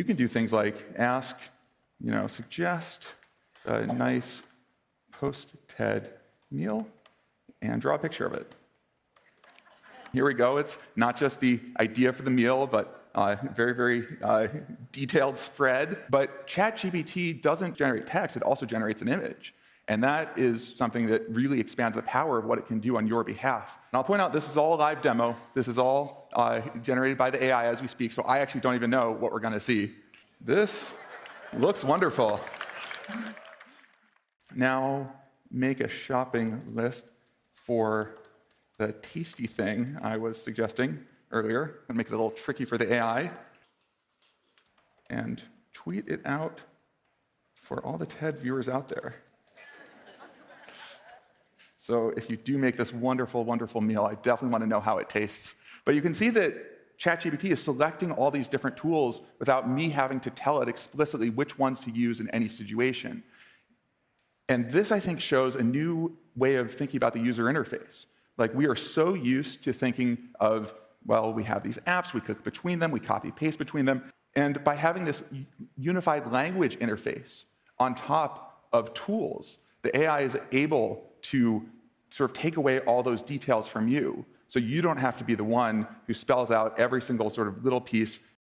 you can do things like ask, suggest a nice post-TED meal and draw a picture of it. Here we go. It's not just the idea for the meal, but very, very detailed spread. But Chat GPT doesn't generate text. It also generates an image. And that is something that really expands the power of what it can do on your behalf. And I'll point out, this is all a live demo. This is all generated by the AI as we speak, so I actually don't even know what we're going to see. This looks wonderful. Now, make a shopping list for the tasty thing I was suggesting earlier, and make it a little tricky for the AI, and tweet it out for all the TED viewers out there. So if you do make this wonderful, wonderful meal, I definitely want to know how it tastes. But you can see that ChatGPT is selecting all these different tools without me having to tell it explicitly which ones to use in any situation. And this, I think, shows a new way of thinking about the user interface. Like, we are so used to thinking of, well, we have these apps, we click between them, we copy-paste between them. And by having this unified language interface on top of tools, the AI is able to sort of take away all those details from you. So you don't have to be the one who spells out every single sort of little piece